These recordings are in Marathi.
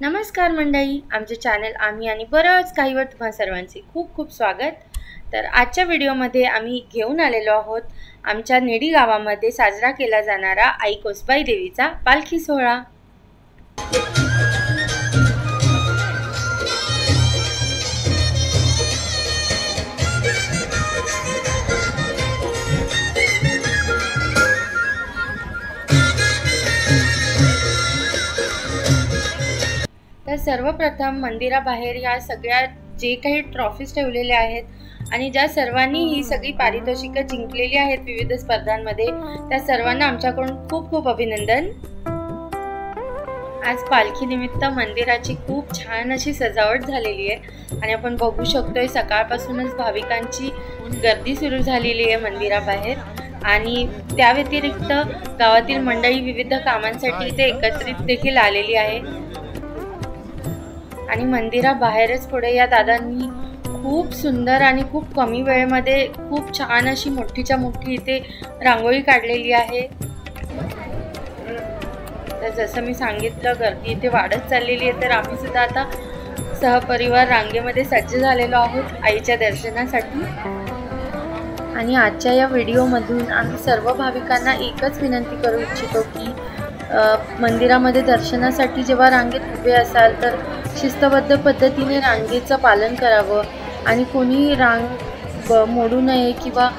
नमस्कार मंडळी, आमचे चॅनल आम्ही आणि बरंच काहीवर तुम्हा सर्वांचे खूप खूप स्वागत। तर आजच्या व्हिडिओमध्ये आम्ही घेऊन आलेलो आहोत आमच्या नेडी गावामध्ये साजरा केला जाणारा आई कोसबाई देवीचा पालखी सोहळा। तर सर्वप्रथम मंदिराबाहेर या सगळ्या जे काही ट्रॉफीज ठेवलेले आहेत आणि ज्या सर्वांनी ही सगळी पारितोषिकं जिंकलेली आहेत विविध स्पर्धांमध्ये, त्या सर्वांना आमच्याकडून खूप खूप अभिनंदन। आज पालखी निमित्त मंदिराची खूप छान अशी सजावट झालेली आहे आणि आपण बघू शकतोय सकाळपासूनच भाविकांची गर्दी सुरू झालेली आहे मंदिराबाहेर। आणि त्या व्यतिरिक्त गावातील मंडळी विविध कामांसाठी इथे एकत्रित देखील आलेली आहे आणि मंदिराबाहेरच पुढे या दादांनी खूप सुंदर आणि खूप कमी वेळेमध्ये खूप छान अशी मोठीच्या मोठी इथे रांगोळी काढलेली आहे। तर जसं मी सांगितलं, गर्दी इथे वाढत चाललेली आहे, तर आम्ही सुद्धा आता सहपरिवार रांगेमध्ये सज्ज झालेलो आहोत आईच्या दर्शनासाठी। आणि आजच्या या व्हिडिओमधून आम्ही सर्व भाविकांना एकच विनंती करू इच्छितो की मंदिरामध्ये दर्शनासाठी जेव्हा रांगेत उभे असाल तर शिस्तबद्ध पद्धतीने रांगेचं पालन करावं आणि कोणी रांग मोडू नये किंवा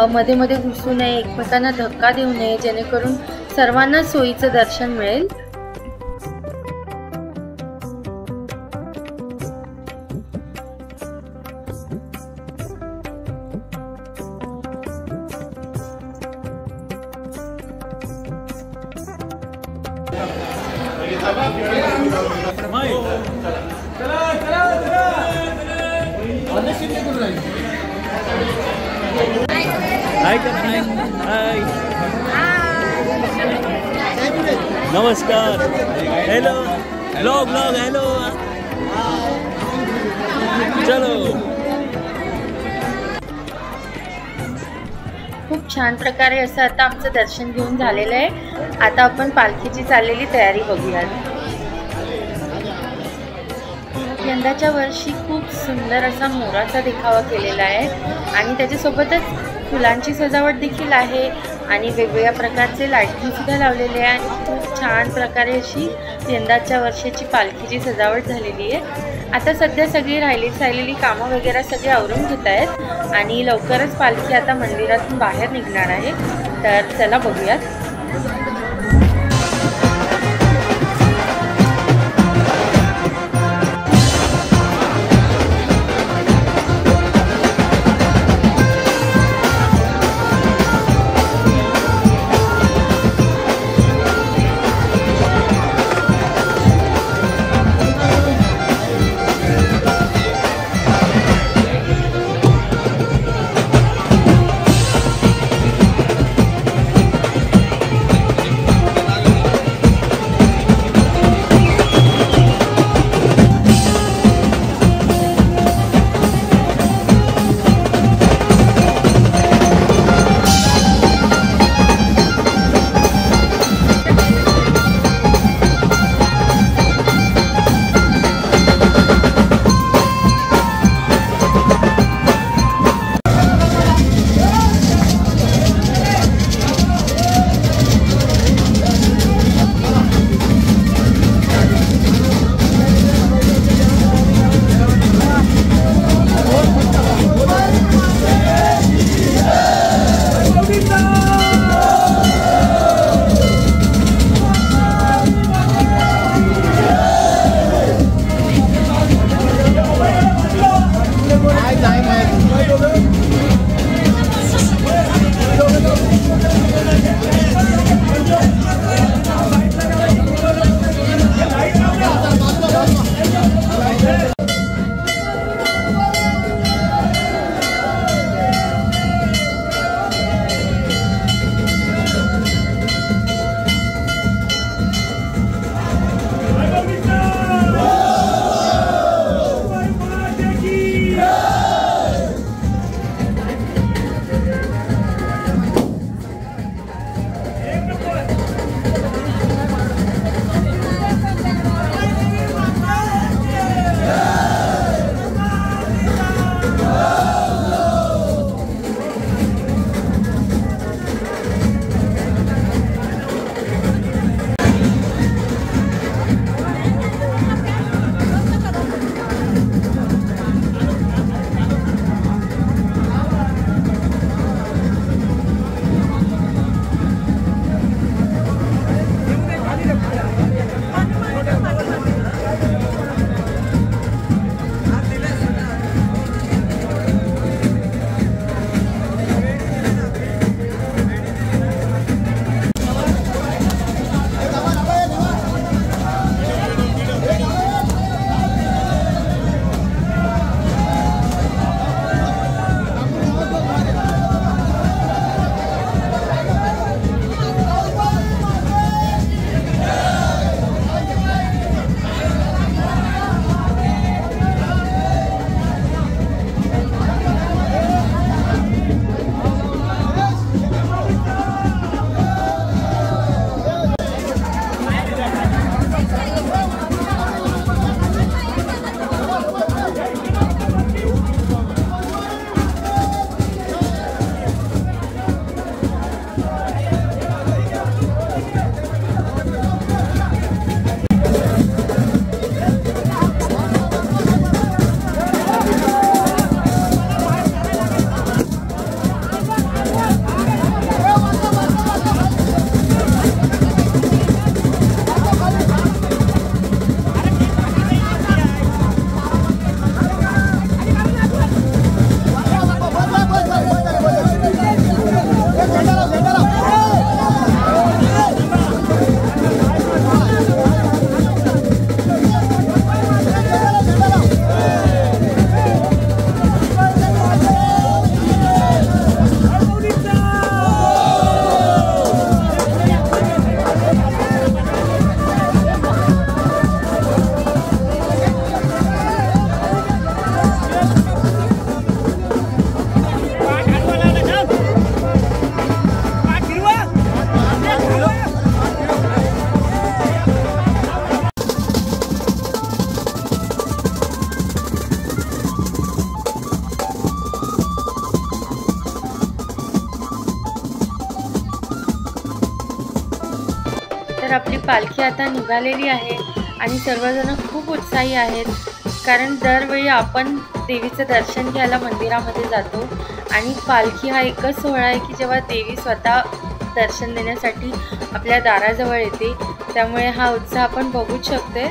मध्ये मध्ये घुसू नये, एकमेकांना धक्का देऊ नये, जेणेकरून सर्वांना सोयीचं दर्शन मिळेल। नमस्कार, हेलो ब्लॉग हेलो, चलो। खूप छान प्रकारे असं आता आमचं दर्शन घेऊन झालेलं आहे। आता आपण पालखीची चाललेली तयारी बघूयात। यंदाच्या वर्षी खूप सुंदर असा मोराचा देखावा केलेला आहे आणि त्याच्यासोबतच फुलांची सजावट देखील आहे आणि वेगवेगळ्या प्रकारचे लाइटिंग सुद्धा लावलेले आहे आणि खूप छान प्रकारे अशी यंदाच्या वर्षाची पालखीची सजावट झालेली आहे। आता सध्या सगळी राहिलेली कामं वगैरे सगळे आवरून घेत आहेत आणि लवकरच पालखी आता मंदिरातून बाहेर निघणार आहे। तर चला बघूयात। तर आपली पालखी आता निघालेली आहे आणि सर्वजण खूप उत्साही आहेत, कारण दरवेळी आपण देवीचं दर्शन घ्यायला मंदिरामध्ये जातो आणि पालखी हा एकच सोहळा आहे की जेव्हा देवी स्वतः दर्शन देण्यासाठी आपल्या दाराजवळ येते, त्यामुळे हा उत्साह आपण बघूच शकतोय.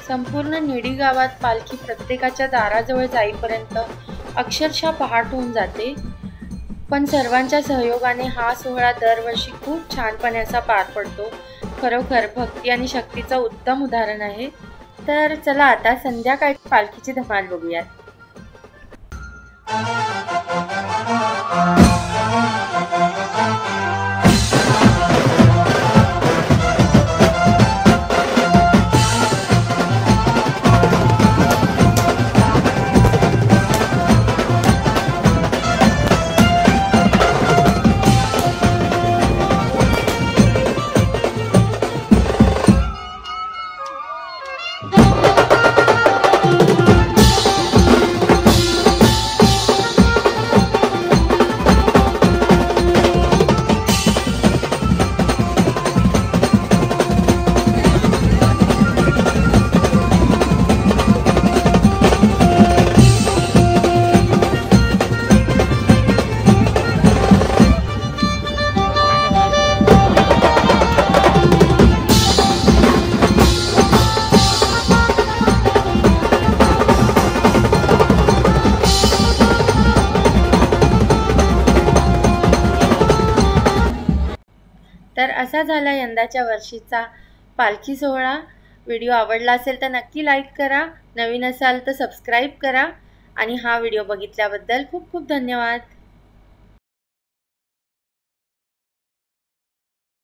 संपूर्ण निडी गावात पालखी प्रत्येकाच्या दाराजवळ जाईपर्यंत अक्षरशः पहाट होऊन जाते, पण सर्वांच्या सहयोगाने हा सोहळा दरवर्षी खूप छानपणे असा पार पडतो. खरोखर भक्ती आणि शक्तीचं उत्तम उदाहरण आहे. तर चला आता संध्याकाळी पालखीची धमाल बघूयात. तर असा झाला यंदाच्या वर्षीचा पालखी सोहळा. व्हिडिओ आवडला असेल तर नक्की लाईक करा, नवीन असाल तर सबस्क्राईब करा आणि हा व्हिडिओ बघितल्याबद्दल खूप खूप धन्यवाद.